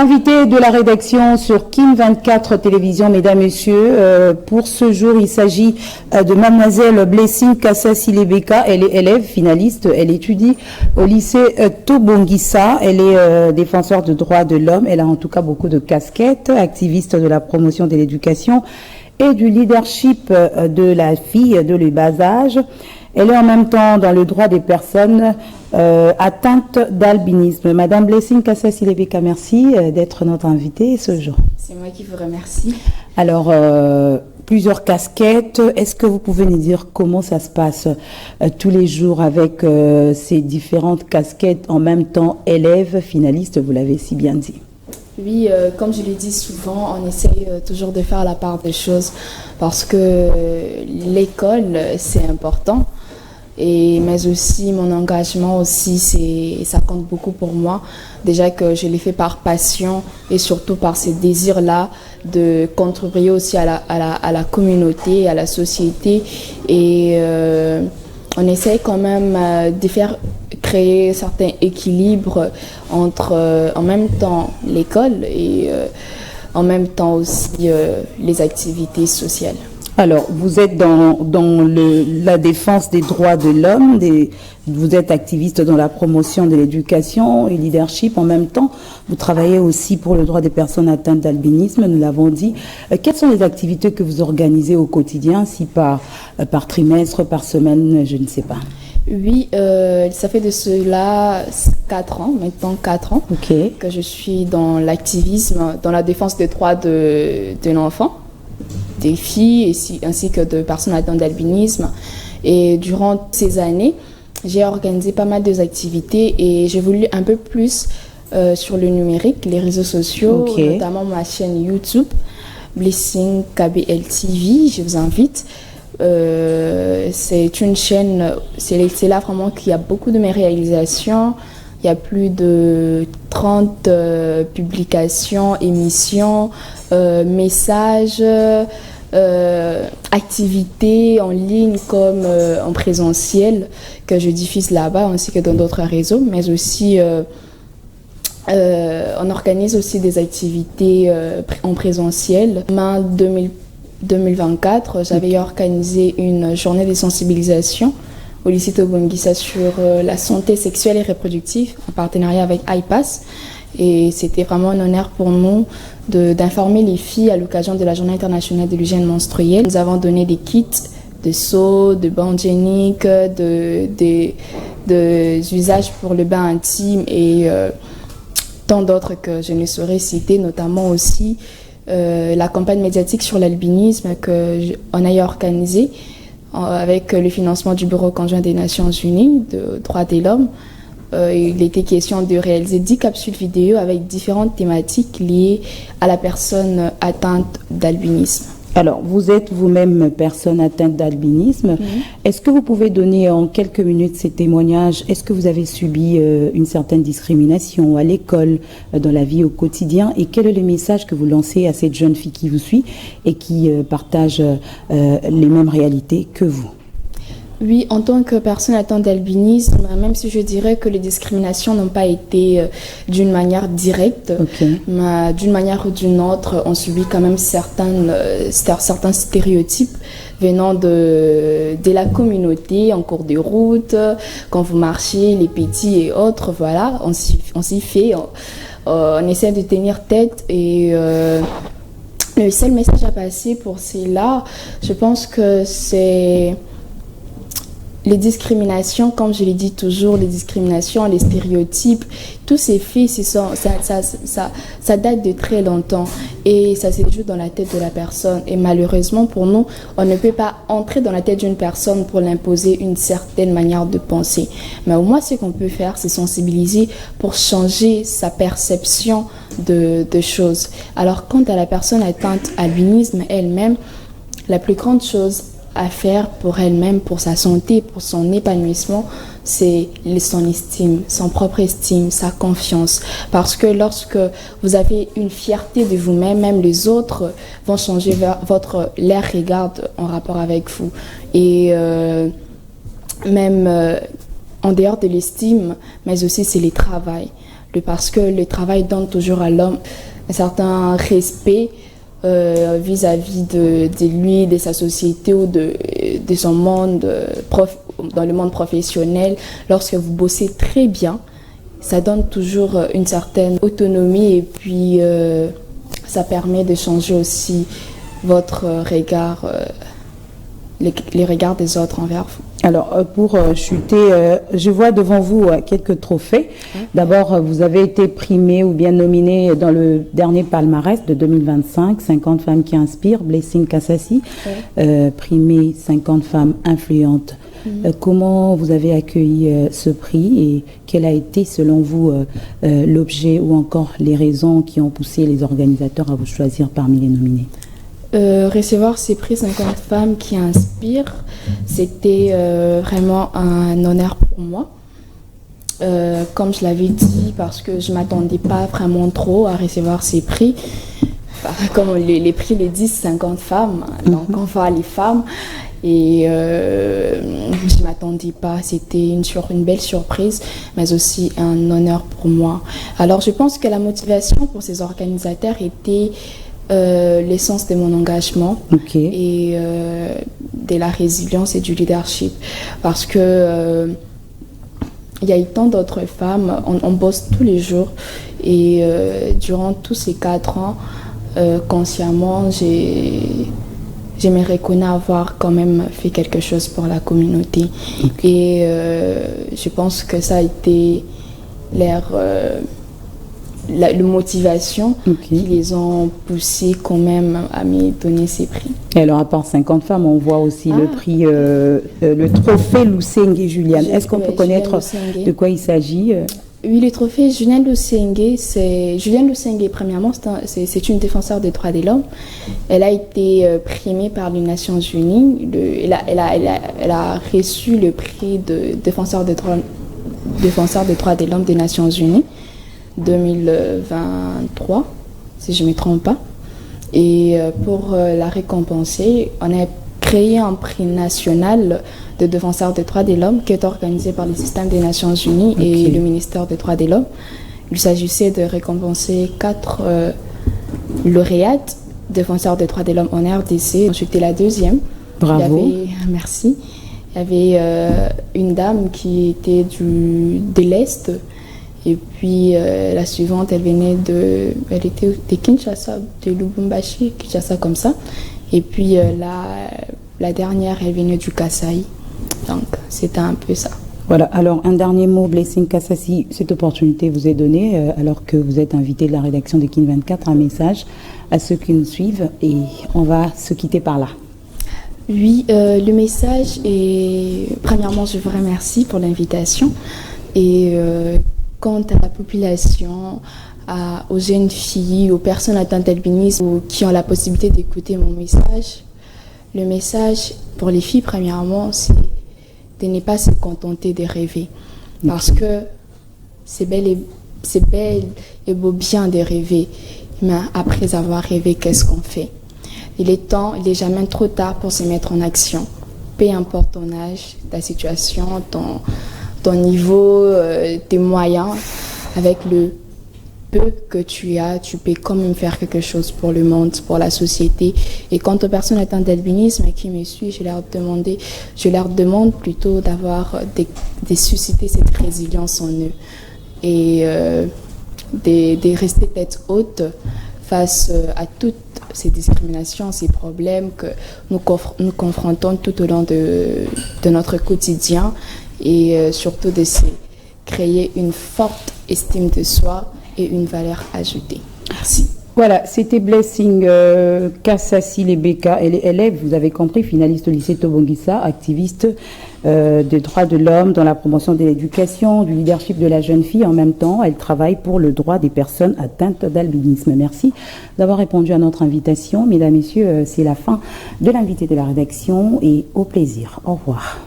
L'invité de la rédaction sur Kin 24 Télévision, mesdames, messieurs, pour ce jour, il s'agit de mademoiselle Blessing Kassa-Silebeka. Elle est élève finaliste, elle étudie au lycée Tobongisa. Elle est défenseur de droits de l'homme, elle a en tout cas beaucoup de casquettes, activiste de la promotion de l'éducation et du leadership de la fille de le bas âge. Elle est en même temps dans le droit des personnes atteintes d'albinisme. Madame Blessing Kassa-Silebeka, merci d'être notre invitée ce jour. C'est moi qui vous remercie. Alors, plusieurs casquettes. Est-ce que vous pouvez nous dire comment ça se passe tous les jours avec ces différentes casquettes en même temps, élève, finaliste, vous l'avez si bien dit? Oui, comme je l'ai dit souvent, on essaye toujours de faire la part des choses parce que l'école, c'est important. Mais aussi mon engagement aussi, ça compte beaucoup pour moi. Déjà que je l'ai fait par passion et surtout par ce désir-là de contribuer aussi à la communauté, à la société. Et on essaye quand même de faire créer certains équilibres entre en même temps l'école et en même temps aussi les activités sociales. Alors, vous êtes dans la défense des droits de l'homme, vous êtes activiste dans la promotion de l'éducation et leadership. En même temps, vous travaillez aussi pour le droit des personnes atteintes d'albinisme, nous l'avons dit. Quelles sont les activités que vous organisez au quotidien, si par trimestre, par semaine, je ne sais pas? Oui, ça fait de cela 4 ans, maintenant 4 ans, okay, que je suis dans l'activisme, dans la défense des droits de l'enfant, des filles ainsi que de personnes atteintes d'albinisme. Et durant ces années, j'ai organisé pas mal d'activités et j'ai voulu un peu plus sur le numérique, les réseaux sociaux, okay, notamment ma chaîne YouTube, Blessing KBL TV, je vous invite. C'est une chaîne, c'est là vraiment qu'il y a beaucoup de mes réalisations. Il y a plus de 30 publications, émissions, messages, activités en ligne comme en présentiel que je diffuse là-bas ainsi que dans d'autres réseaux, mais aussi on organise aussi des activités en présentiel. En 2024, j'avais organisé une journée de sensibilisation au lycée Tobongisa sur la santé sexuelle et reproductive en partenariat avec iPass. Et c'était vraiment un honneur pour nous d'informer les filles à l'occasion de la Journée internationale de l'hygiène menstruelle. Nous avons donné des kits de seaux, de bandes hygiéniques, de usages pour le bain intime et tant d'autres que je ne saurais citer, notamment aussi la campagne médiatique sur l'albinisme qu'on a organisée avec le financement du Bureau conjoint des Nations Unies de droits de l'homme. Il était question de réaliser 10 capsules vidéo avec différentes thématiques liées à la personne atteinte d'albinisme. Alors, vous êtes vous-même personne atteinte d'albinisme. Est-ce que vous pouvez donner en quelques minutes ces témoignages? Est-ce que vous avez subi une certaine discrimination à l'école, dans la vie au quotidien? Et quel est le message que vous lancez à cette jeune fille qui vous suit et qui partage les mêmes réalités que vous? Oui, en tant que personne atteinte d'albinisme, même si je dirais que les discriminations n'ont pas été d'une manière directe, okay, mais d'une manière ou d'une autre, on subit quand même certains stéréotypes venant de la communauté, en cours de route, quand vous marchez, les petits et autres, voilà, on s'y fait, on essaie de tenir tête et le seul message à passer pour cela, je pense que c'est les discriminations, comme je l'ai dit toujours, les discriminations, les stéréotypes, tous ces faits, ça date de très longtemps et ça se joue dans la tête de la personne. Et malheureusement pour nous, on ne peut pas entrer dans la tête d'une personne pour l'imposer une certaine manière de penser. Mais au moins, ce qu'on peut faire, c'est sensibiliser pour changer sa perception de choses. Alors, quant à la personne atteinte d'albinisme elle-même, la plus grande chose à faire pour elle-même, pour sa santé, pour son épanouissement, c'est son estime, son propre estime, sa confiance. Parce que lorsque vous avez une fierté de vous-même, même les autres vont changer leur regard en rapport avec vous. Et même en dehors de l'estime, mais aussi c'est le travail. parce que le travail donne toujours à l'homme un certain respect vis-à-vis de lui, de sa société ou de son monde, dans le monde professionnel. Lorsque vous bossez très bien, ça donne toujours une certaine autonomie et puis ça permet de changer aussi votre regard, les regards des autres envers vous. Alors, pour chuter, je vois devant vous quelques trophées. D'abord, vous avez été primé ou bien nominé dans le dernier palmarès de 2025, 50 femmes qui inspirent, Blessing Kassassi, primé 50 femmes influentes. Comment vous avez accueilli ce prix et quel a été, selon vous, l'objet ou encore les raisons qui ont poussé les organisateurs à vous choisir parmi les nominés? Recevoir ces prix 50 femmes qui inspirent, c'était vraiment un honneur pour moi. Comme je l'avais dit, parce que je ne m'attendais pas vraiment trop à recevoir ces prix. Comme les prix le disent, 50 femmes, donc on voit les femmes. Et je ne m'attendais pas, c'était une belle surprise, mais aussi un honneur pour moi. Alors je pense que la motivation pour ces organisateurs était l'essence de mon engagement et de la résilience et du leadership. Parce que il y a eu tant d'autres femmes, on bosse tous les jours et durant tous ces 4 ans, consciemment, je me reconnais avoir quand même fait quelque chose pour la communauté. Et je pense que ça a été leur motivation qui les ont poussés quand même à me donner ces prix. Et alors, à part 50 femmes, on voit aussi le prix, le trophée Lusenge Juliane. Est-ce qu'on peut connaître de quoi il s'agit? Oui, le trophée Juliane Lusenge, Juliane Lusenge, premièrement, c'est une défenseure des droits de l'homme. Elle a été primée par les Nations Unies. Elle a reçu le prix de défenseur des droits de l'homme des Nations Unies 2023, si je ne me trompe pas. Et pour la récompenser, on a créé un prix national de défenseurs des droits de l'homme qui est organisé par le système des Nations Unies et le ministère des droits de l'homme. Il s'agissait de récompenser 4 lauréates défenseurs des droits de l'homme en RDC. J'étais la deuxième. Bravo. Merci. Il y avait une dame qui était de l'Est. Et puis la suivante, elle était de Kinshasa, de Lubumbashi, Kinshasa comme ça. Et puis la dernière, elle venait du Kasaï. Donc c'était un peu ça. Voilà, alors un dernier mot, Blessing Kassassi, cette opportunité vous est donnée alors que vous êtes invité de la rédaction de Kin 24, un message à ceux qui nous suivent et on va se quitter par là. Oui, le message est, premièrement, je vous remercie pour l'invitation et quant à la population, aux jeunes filles, aux personnes atteintes d'albinisme qui ont la possibilité d'écouter mon message, le message pour les filles, premièrement, c'est de ne pas se contenter de rêver. Parce que c'est bel et beau bien de rêver, mais après avoir rêvé, qu'est-ce qu'on fait? Il est jamais trop tard pour se mettre en action. Peu importe ton âge, ta situation, ton niveau, tes moyens, avec le peu que tu as, tu peux quand même faire quelque chose pour le monde, pour la société. Et quant aux personnes atteintes d'albinisme qui me suivent, je leur demande plutôt de susciter cette résilience en eux et de rester tête haute face à toutes ces discriminations, ces problèmes que nous confrontons tout au long de notre quotidien et surtout de créer une forte estime de soi et une valeur ajoutée. Merci. Voilà, c'était Blessing Kassassi Lebeka. Elle est élève, vous avez compris, finaliste au lycée Tobongisa, activiste des droits de l'homme dans la promotion de l'éducation, du leadership de la jeune fille. En même temps, elle travaille pour le droit des personnes atteintes d'albinisme. Merci d'avoir répondu à notre invitation. Mesdames, Messieurs, c'est la fin de l'invité de la rédaction et au plaisir. Au revoir.